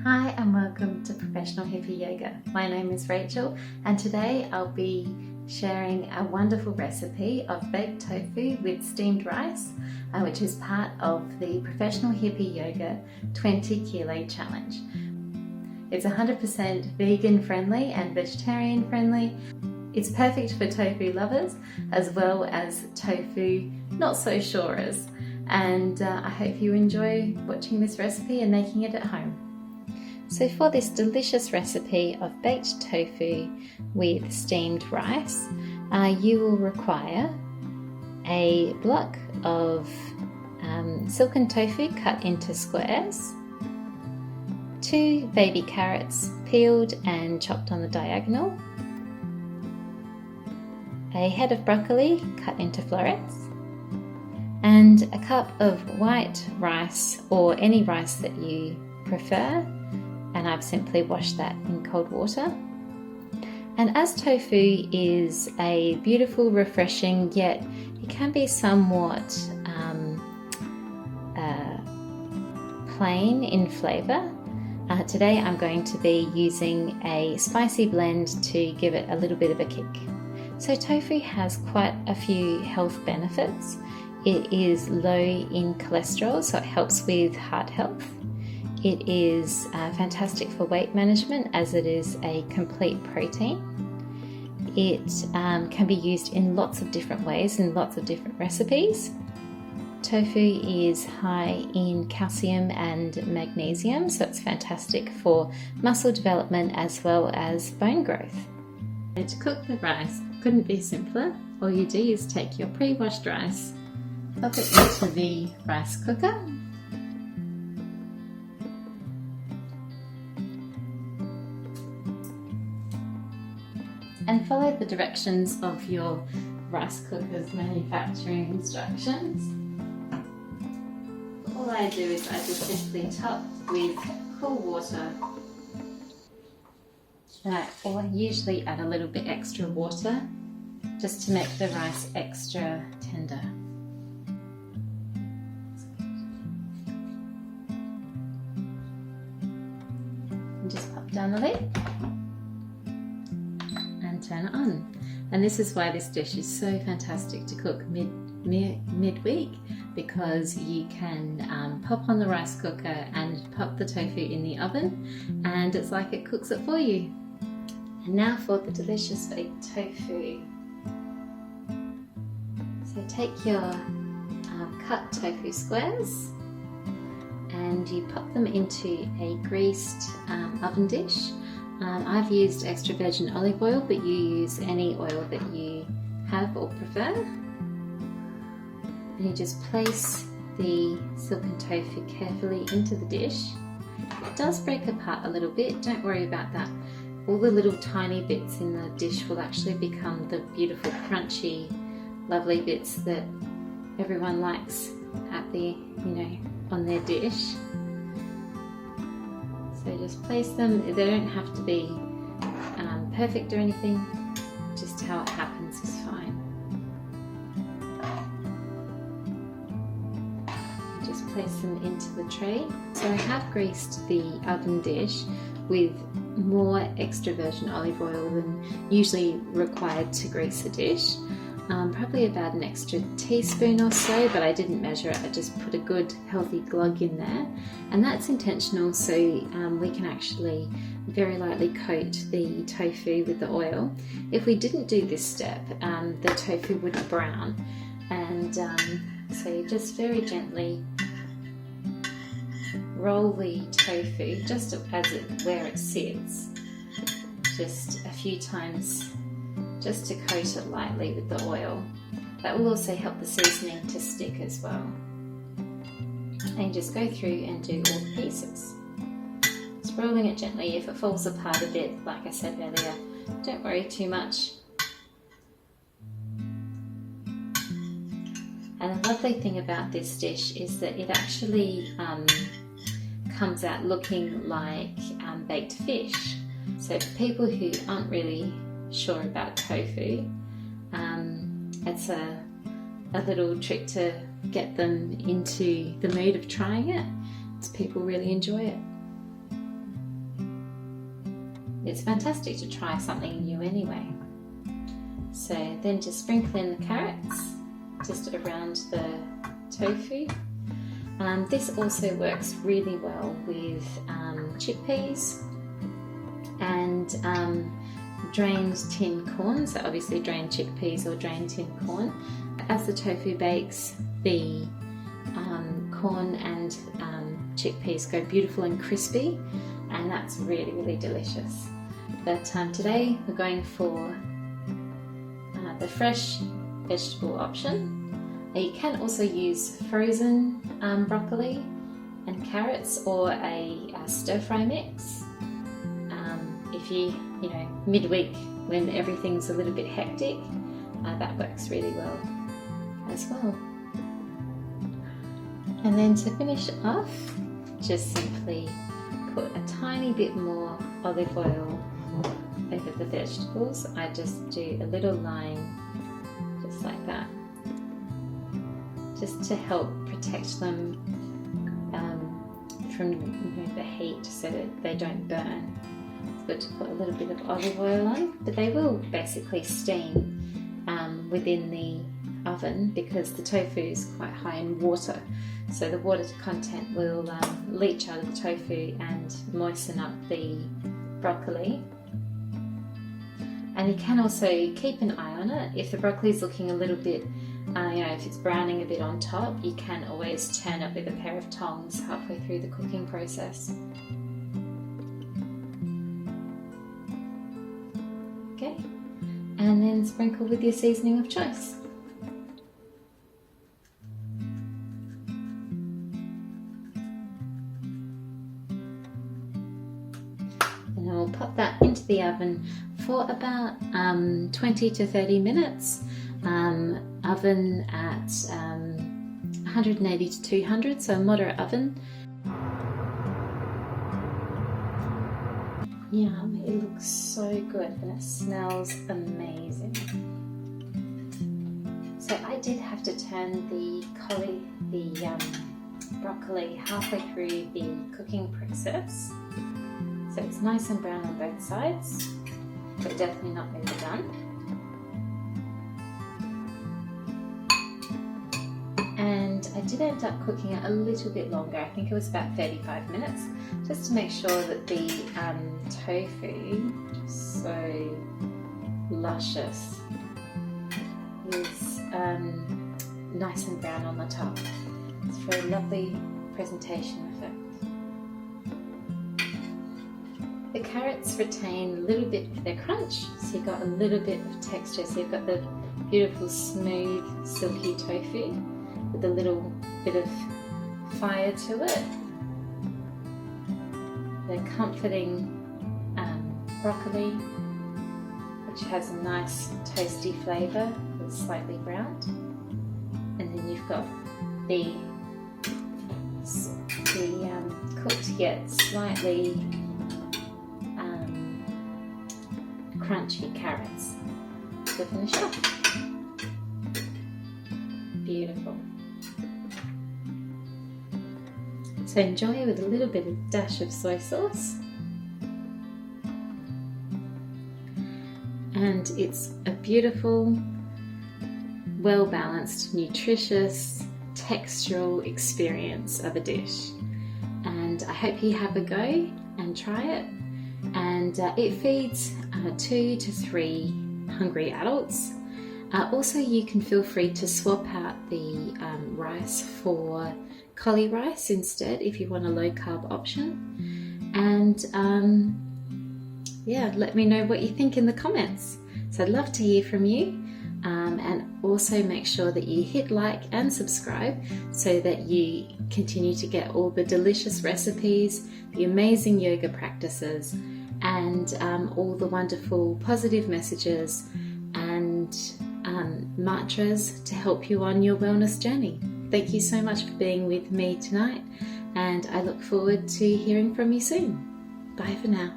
Hi and welcome to Professional Hippie Yoga. My name is Rachel and today I'll be sharing a wonderful recipe of baked tofu with steamed rice, which is part of the Professional Hippie Yoga 20 Kilo Challenge. It's 100% vegan friendly and vegetarian friendly. It's perfect for tofu lovers as well as tofu not so surers. And I hope you enjoy watching this recipe and making it at home. So for this delicious recipe of baked tofu with steamed rice, you will require a block of silken tofu cut into squares, 2 baby carrots peeled and chopped on the diagonal, a head of broccoli cut into florets, and a cup of white rice or any rice that you prefer, and I've simply washed that in cold water. And as tofu is a beautiful, refreshing, yet it can be somewhat plain in flavour, today I'm going to be using a spicy blend to give it a little bit of a kick. So tofu has quite a few health benefits. It is low in cholesterol, so it helps with heart health. It is fantastic for weight management as it is a complete protein. It can be used in lots of different ways in lots of different recipes. Tofu is high in calcium and magnesium, so it's fantastic for muscle development as well as bone growth. And to cook the rice couldn't be simpler. All you do is take your pre-washed rice, pop it into the rice cooker, and follow the directions of your rice cooker's manufacturing instructions. All I do is I just simply top with cool water, or I usually add a little bit extra water just to make the rice extra tender. And just pop down the lid and turn it on. And this is why this dish is so fantastic to cook midweek, because you can pop on the rice cooker and pop the tofu in the oven, and it's like it cooks it for you. And now for the delicious baked tofu. So take your cut tofu squares and you pop them into a greased oven dish. I've used extra virgin olive oil, but you use any oil that you have or prefer. And you just place the silken tofu carefully into the dish. It does break apart a little bit, don't worry about that. All the little tiny bits in the dish will actually become the beautiful crunchy, lovely bits that everyone likes at the, on their dish. So just place them. They don't have to be perfect or anything, just how it happens is fine. Just place them into the tray. So I have greased the oven dish with more extra virgin olive oil than usually required to grease a dish. Probably about an extra teaspoon or so, but I didn't measure it. I just put a good healthy glug in there, and that's intentional, so we can actually very lightly coat the tofu with the oil. If we didn't do this step, the tofu would brown, and so you just very gently roll the tofu just where it sits, just a few times, just to coat it lightly with the oil. That will also help the seasoning to stick as well. And you just go through and do all the pieces. Just rolling it gently. If it falls apart a bit, like I said earlier, don't worry too much. And the lovely thing about this dish is that it actually comes out looking like baked fish. So for people who aren't really sure about tofu, it's a little trick to get them into the mood of trying it, so people really enjoy it. it's fantastic to try something new anyway. So then just sprinkle in the carrots just around the tofu. This also works really well with chickpeas and drained tin corn, so obviously drained chickpeas or drained tin corn. As the tofu bakes, the corn and chickpeas go beautiful and crispy, and that's really, really delicious. But today we're going for the fresh vegetable option. You can also use frozen broccoli and carrots, or a stir-fry mix. If you know, midweek when everything's a little bit hectic, that works really well as well. And then to finish off, just simply put a tiny bit more olive oil over the vegetables. I just do a little line just like that, just to help protect them from the heat so that they don't burn. It's good to put a little bit of olive oil on, but they will basically steam within the oven because the tofu is quite high in water, so the water content will leach out of the tofu and moisten up the broccoli. And you can also keep an eye on it. If the broccoli is looking a little bit, if it's browning a bit on top, you can always turn it with a pair of tongs halfway through the cooking process. Okay, and then sprinkle with your seasoning of choice. And I'll pop that into the oven for about 20 to 30 minutes. Oven at 180 to 200, so a moderate oven. Yum, it looks so good and it smells amazing. So I did have to turn the broccoli halfway through the cooking process, so it's nice and brown on both sides, but definitely not overdone. And I did end up cooking it a little bit longer. I think it was about 35 minutes, just to make sure that the tofu, so luscious, is nice and brown on the top. It's a very lovely presentation effect. The carrots retain a little bit of their crunch, so you've got a little bit of texture. So you've got the beautiful, smooth, silky tofu with a little bit of fire to it. The comforting broccoli, which has a nice toasty flavour, that's slightly browned. And then you've got the cooked yet slightly crunchy carrots to finish off. Beautiful. So enjoy with a little bit of dash of soy sauce. And it's a beautiful, well-balanced, nutritious, textural experience of a dish. And I hope you have a go and try it. And it feeds 2 to 3 hungry adults. Also, you can feel free to swap out the rice for cauli rice instead if you want a low carb option. And yeah, let me know what you think in the comments. So I'd love to hear from you. And also make sure that you hit like and subscribe so that you continue to get all the delicious recipes, the amazing yoga practices, and all the wonderful positive messages and mantras to help you on your wellness journey. Thank you so much for being with me tonight, and I look forward to hearing from you soon. Bye for now.